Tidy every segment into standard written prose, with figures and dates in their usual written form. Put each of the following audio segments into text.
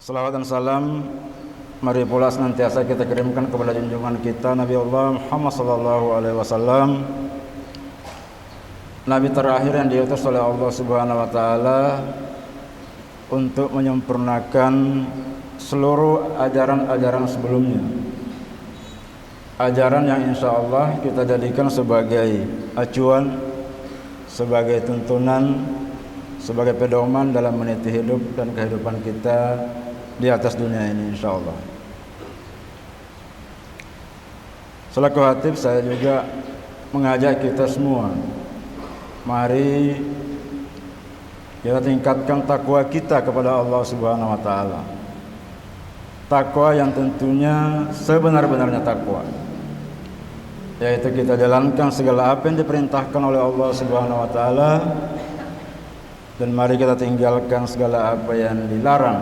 Salawat dan salam mari pula senantiasa kita kirimkan kepada junjungan kita Nabi Allah Muhammad sallallahu alaihi wasallam, Nabi terakhir yang diutus oleh Allah Subhanahu wa taala untuk menyempurnakan seluruh ajaran-ajaran sebelumnya. Ajaran yang insya Allah kita jadikan sebagai acuan, sebagai tuntunan, sebagai pedoman dalam meniti hidup dan kehidupan kita di atas dunia ini insya Allah. Selaku khatib, saya juga mengajak kita semua, mari kita tingkatkan takwa kita kepada Allah Subhanahu wa taala. Takwa yang tentunya sebenar-benarnya takwa, yaitu kita jalankan segala apa yang diperintahkan oleh Allah Subhanahu wa taala, dan mari kita tinggalkan segala apa yang dilarang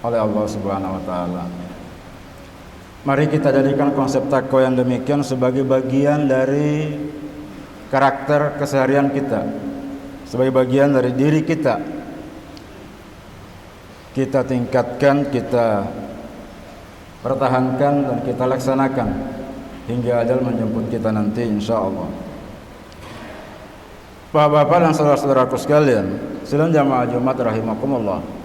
oleh Allah Subhanahu wa taala. Mari kita jadikan konsep takwa yang demikian sebagai bagian dari karakter keseharian kita, sebagai bagian dari diri kita. Kita tingkatkan, kita pertahankan, dan kita laksanakan hingga ajal menjemput kita nanti insyaallah. Bapak-bapak dan saudara-saudaraku sekalian, sidang jamaah Jumat rahimakumullah.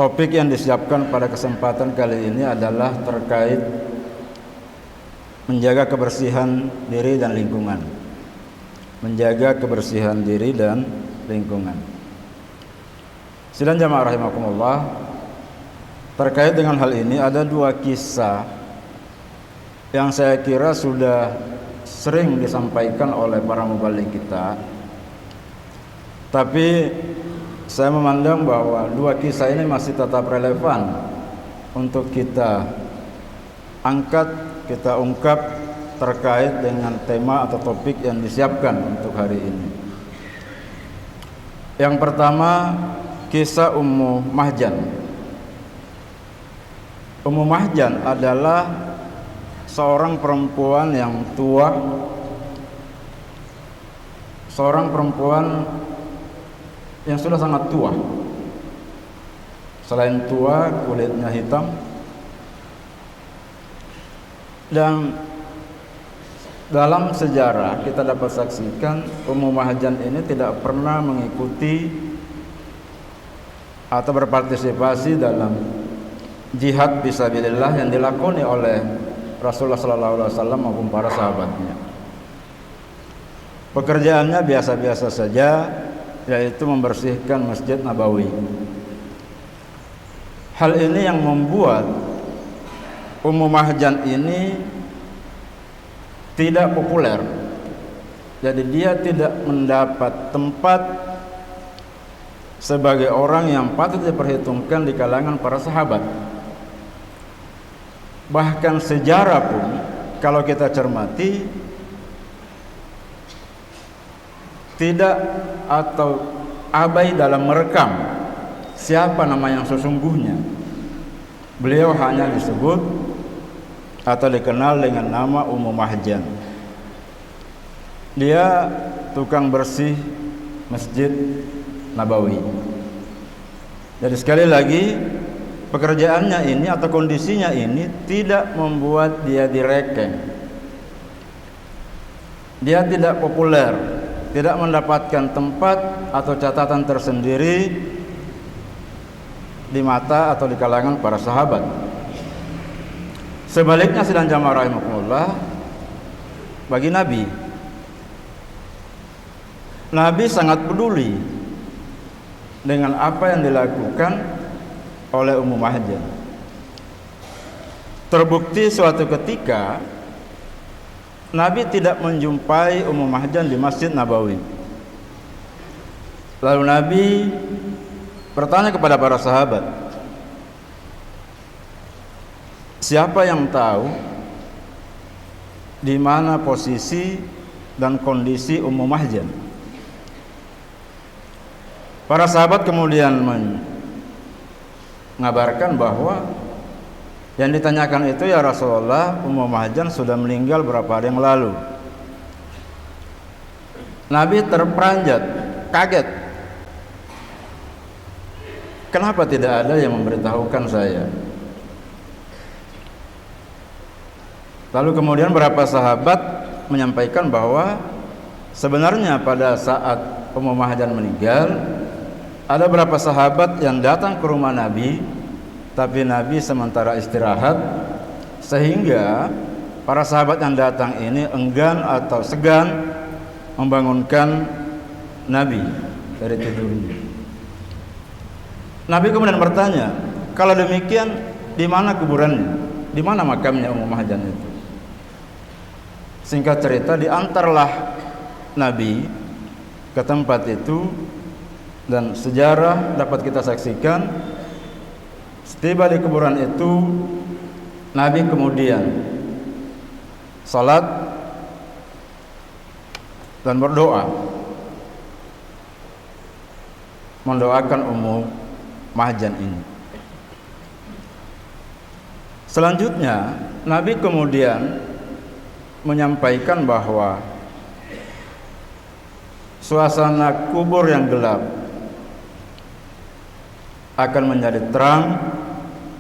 Topik yang disiapkan pada kesempatan kali ini adalah terkait menjaga kebersihan diri dan lingkungan. Menjaga kebersihan diri dan lingkungan. Sidang jamaah rahimakumullah, terkait dengan hal ini ada dua kisah yang saya kira sudah sering disampaikan oleh para mubaligh kita, tapi saya memandang bahwa dua kisah ini masih tetap relevan untuk kita angkat, kita ungkap terkait dengan tema atau topik yang disiapkan untuk hari ini. Yang pertama, kisah Ummu Mahjan. Ummu Mahjan adalah seorang perempuan yang tua, seorang perempuan yang sudah sangat tua. Selain tua, kulitnya hitam, dan dalam sejarah kita dapat saksikan Ummu Mahjan ini tidak pernah mengikuti atau berpartisipasi dalam jihad fisabilillah yang dilakoni oleh Rasulullah SAW maupun para sahabatnya. Pekerjaannya biasa-biasa saja, yaitu membersihkan Masjid Nabawi. Hal ini yang membuat Ummu Mahjan ini tidak populer. Jadi dia tidak mendapat tempat sebagai orang yang patut diperhitungkan di kalangan para sahabat. Bahkan sejarah pun kalau kita cermati tidak atau abai dalam merekam siapa nama yang sesungguhnya. Beliau hanya disebut atau dikenal dengan nama Ummu Mahjan. Dia tukang bersih Masjid Nabawi. Jadi sekali lagi, pekerjaannya ini atau kondisinya ini tidak membuat dia direkeng. Dia tidak populer, tidak mendapatkan tempat atau catatan tersendiri di mata atau di kalangan para sahabat. Sebaliknya sidang jamaah rahimakumullah, bagi Nabi sangat peduli dengan apa yang dilakukan oleh Ummu Mahjan. Terbukti suatu ketika Nabi tidak menjumpai Ummu Mahjan di Masjid Nabawi. Lalu Nabi bertanya kepada para sahabat, siapa yang tahu di mana posisi dan kondisi Ummu Mahjan? Para sahabat kemudian mengabarkan bahwa yang ditanyakan itu, ya Rasulullah, Ummu Mahjan sudah meninggal beberapa hari yang lalu. Nabi terperanjat, kaget. Kenapa tidak ada yang memberitahukan saya? Lalu kemudian beberapa sahabat menyampaikan bahwa sebenarnya pada saat Ummu Mahjan meninggal, ada beberapa sahabat yang datang ke rumah Nabi, tapi Nabi sementara istirahat, sehingga para sahabat yang datang ini enggan atau segan membangunkan Nabi dari tidurnya. Nabi kemudian bertanya, kalau demikian di mana kuburannya? Di mana makamnya Ummu Mahjan itu? Singkat cerita, diantarlah Nabi ke tempat itu, dan sejarah dapat kita saksikan, setiba di kuburan itu Nabi kemudian salat dan berdoa, mendoakan Ummu Mahjan ini. Selanjutnya Nabi kemudian menyampaikan bahwa suasana kubur yang gelap akan menjadi terang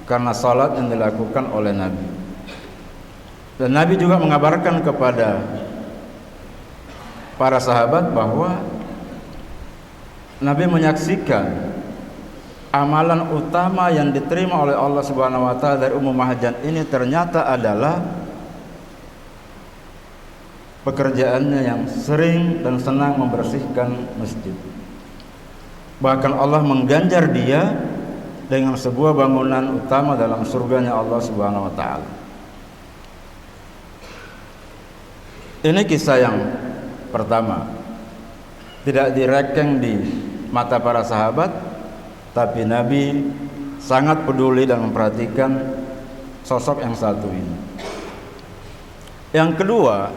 karena salat yang dilakukan oleh Nabi. Dan Nabi juga mengabarkan kepada para sahabat bahwa Nabi menyaksikan amalan utama yang diterima oleh Allah Subhanahu wa taala dari Ummu Mahjan ini ternyata adalah pekerjaannya yang sering dan senang membersihkan masjid. Bahkan Allah mengganjar dia dengan sebuah bangunan utama dalam surganya Allah Subhanahu wa taala. Ini kisah yang pertama, tidak direkeng di mata para sahabat, tapi Nabi sangat peduli dan memperhatikan sosok yang satu ini. Yang kedua,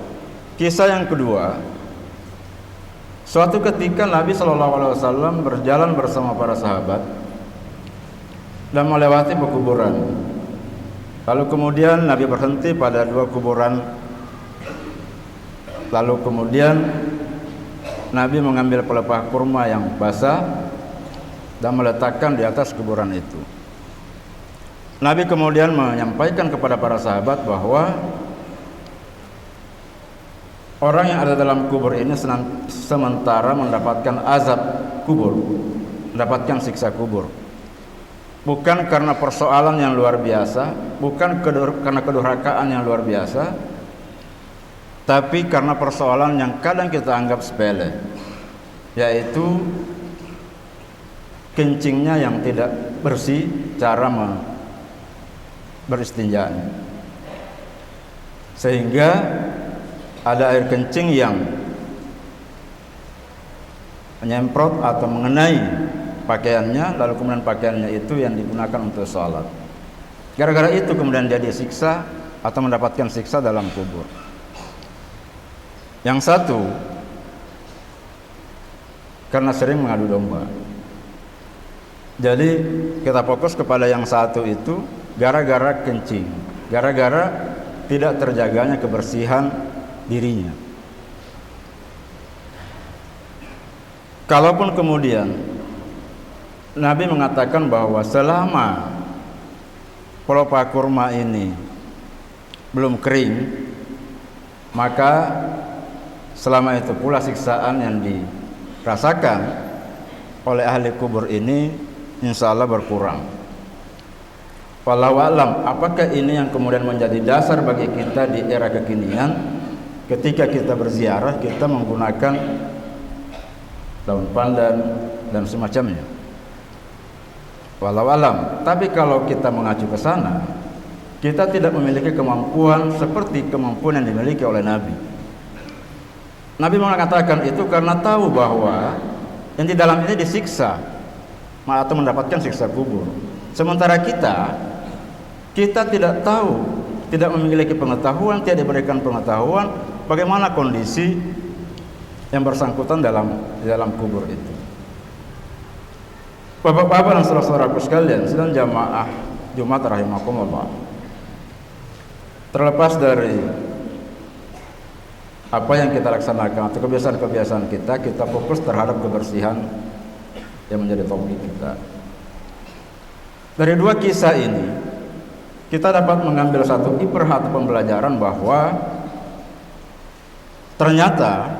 kisah yang kedua, suatu ketika Nabi SAW berjalan bersama para sahabat dan melewati pekuburan. Lalu kemudian Nabi berhenti pada dua kuburan. Lalu kemudian Nabi mengambil pelepah kurma yang basah dan meletakkan di atas kuburan itu. Nabi kemudian menyampaikan kepada para sahabat bahwa orang yang ada dalam kubur ini sementara mendapatkan azab kubur, mendapatkan siksa kubur. Bukan karena persoalan yang luar biasa, bukan karena kedurhakaan yang luar biasa, tapi karena persoalan yang kadang kita anggap sepele, yaitu kencingnya yang tidak bersih, cara beristinjanya, sehingga ada air kencing yang menyemprot atau mengenai pakaiannya, lalu kemudian pakaiannya itu yang digunakan untuk sholat. Gara-gara itu kemudian dia disiksa atau mendapatkan siksa dalam kubur. Yang satu karena sering mengadu domba. Jadi kita fokus kepada yang satu itu gara-gara kencing, gara-gara tidak terjaganya kebersihan dirinya. Kalaupun kemudian Nabi mengatakan bahwa selama pelepah kurma ini belum kering, maka selama itu pula siksaan yang dirasakan oleh ahli kubur ini insya Allah berkurang. Wallahu a'lam, apakah ini yang kemudian menjadi dasar bagi kita di era kekinian, ketika kita berziarah kita menggunakan daun pandan dan semacamnya. Wallahu a'lam. Tapi kalau kita mengacu ke sana, kita tidak memiliki kemampuan seperti kemampuan yang dimiliki oleh Nabi. Nabi mengatakan itu karena tahu bahwa yang di dalam ini disiksa atau mendapatkan siksa kubur. Sementara kita tidak tahu, tidak memiliki pengetahuan, tidak diberikan pengetahuan bagaimana kondisi yang bersangkutan di dalam kubur itu. Bapak-bapak dan saudara-saudaraku sekalian, sedang jamaah Jumat rahimakumullah. Terlepas dari apa yang kita laksanakan atau kebiasaan-kebiasaan kita fokus terhadap kebersihan yang menjadi topik kita. Dari dua kisah ini kita dapat mengambil satu ibrah atau pembelajaran bahwa ternyata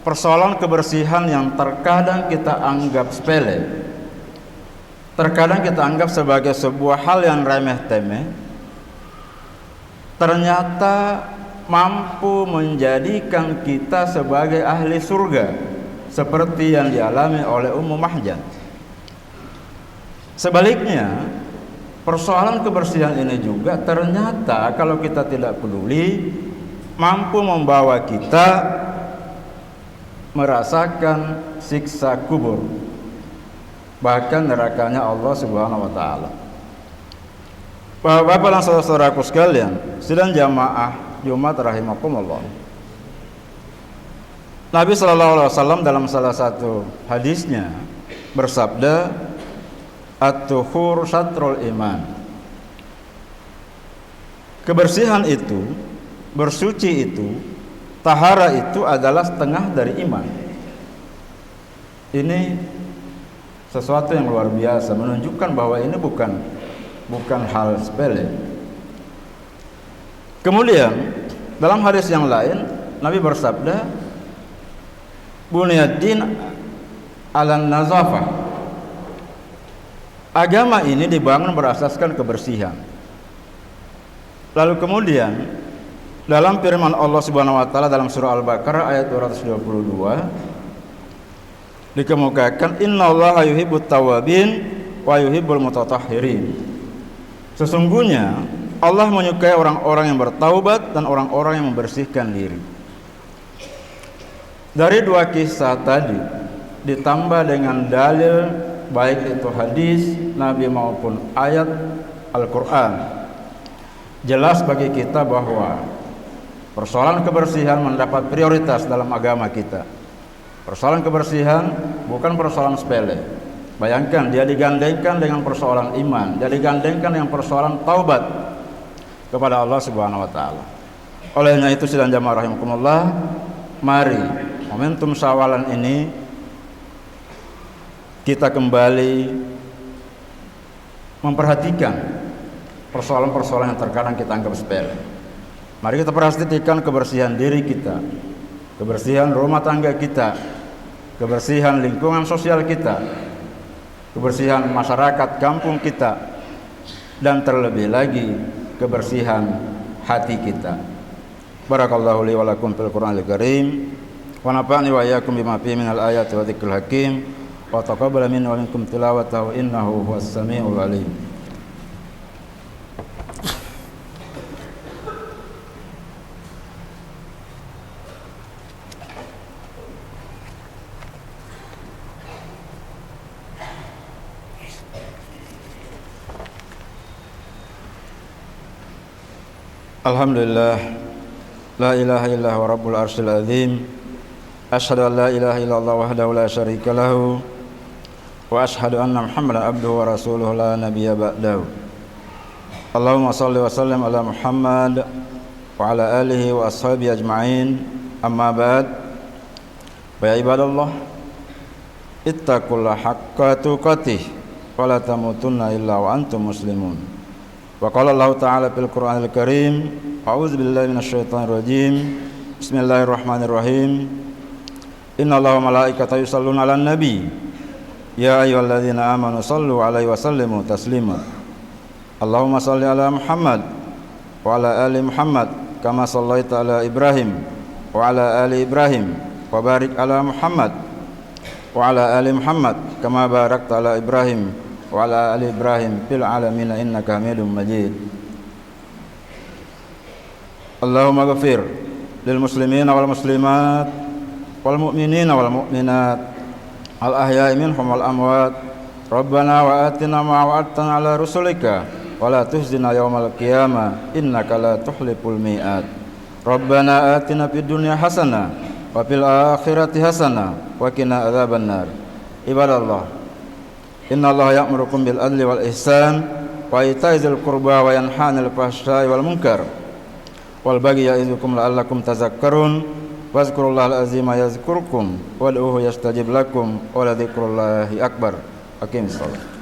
persoalan kebersihan yang terkadang kita anggap sepele, terkadang kita anggap sebagai sebuah hal yang remeh-temeh, ternyata mampu menjadikan kita sebagai ahli surga seperti yang dialami oleh Ummu Mahjan. Sebaliknya, persoalan kebersihan ini juga ternyata kalau kita tidak peduli mampu membawa kita merasakan siksa kubur, bahkan nerakanya Allah Subhanahu wa taala. Bapak-bapak dan saudara-saudaraku sekalian, sidang jamaah Jumat rahimakumullah. Nabi sallallahu alaihi wasallam dalam salah satu hadisnya bersabda, at-tuhur syatrul iman. Kebersihan itu, bersuci itu, tahara itu adalah setengah dari iman. Ini sesuatu yang luar biasa, menunjukkan bahwa ini bukan hal sepele. Kemudian dalam hadis yang lain Nabi bersabda, bunyad-din 'alan nazafah. Agama ini dibangun berasaskan kebersihan. Lalu kemudian dalam firman Allah Subhanahu wa taala dalam surah Al-Baqarah ayat 222 dikemukakan, innallaha yuhibbut tawwabin wa yuhibbul mutatahhirin. Sesungguhnya Allah menyukai orang-orang yang bertaubat dan orang-orang yang membersihkan diri. Dari dua kisah tadi ditambah dengan dalil baik itu hadis Nabi maupun ayat Al-Quran, jelas bagi kita bahwa persoalan kebersihan mendapat prioritas dalam agama kita. Persoalan kebersihan bukan persoalan sepele. Bayangkan, dia digandengkan dengan persoalan iman, dia digandengkan dengan persoalan taubat kepada Allah Subhanahu wa taala. Olehnya itu sidang jamaah rahimakumullah, mari momentum Syawalan ini kita kembali memperhatikan persoalan-persoalan yang terkadang kita anggap sepele. Mari kita perhatikan kebersihan diri kita, kebersihan rumah tangga kita, kebersihan lingkungan sosial kita, kebersihan masyarakat kampung kita, dan terlebih lagi kebersihan hati kita. Barakallahu li wa lakum fil Qur'anil Karim wa nafa'ni wa iyyakum bima fihi minal ayati wa dzikril hakim. Wa taqabbal minna wa minkum tilawatahu innahu huwas samiul alim. Alhamdulillah, la ilaha illallah wa rabbul arsyil azim. Asyhadu an la ilaha illallah wahdahu la syarika lahu wa asyhadu anna Muhammadan abduhu wa rasuluhu la nabiyya ba'dahu. Allahumma shalli wa sallim ala Muhammad wa ala alihi wa ashabihi ajma'in. Amma ba'd. Ya ibadallah, ittaqullaha haqqa tuqatih wa la tamutunna illa wa antum muslimun. Wa qala Allah ta'ala fil Qur'anil Karim, a'udzu billahi minasyaitonir rajim. Bismillahirrahmanirrahim. Innallaha wa malaikatahu yusholluna 'alan nabi. Ya ayyuhalladzina amanu shallu 'alaihi wa sallimu taslima. Allahumma shalli 'ala Muhammad wa 'ala ali Muhammad kama shallaita 'ala Ibrahim wa 'ala ali Ibrahim wa barik 'ala Muhammad wa 'ala ali Muhammad kama barakta 'ala Ibrahim wa 'ala ali Ibrahim fil 'alamin innaka Hamidum Majid. Allahumma ghafir lil muslimina wal muslimat wal mu'minina wal mu'minat al ahya'i minhum wal amwat. Rabbana wa atina ma wa'adtana 'ala rusulika wa la tuhzina yawmal qiyamah innaka la tuhliful mi'ad. Rabbana atina fid dunya hasanah wa fil akhirati hasanah wa qina adzabannar. Ibadallah, innallaha ya'murukum bil adli wal ihsan wa ita'i dzil qurba wa yanha 'anil fahsya'i wal munkar wal baghi ya'idukum la'allakum tadhakkarun. Wazkurullahal azima yazkurkum wad'uhu yastajib lakum wa la dzikrullahi akbar. Aqim shalah.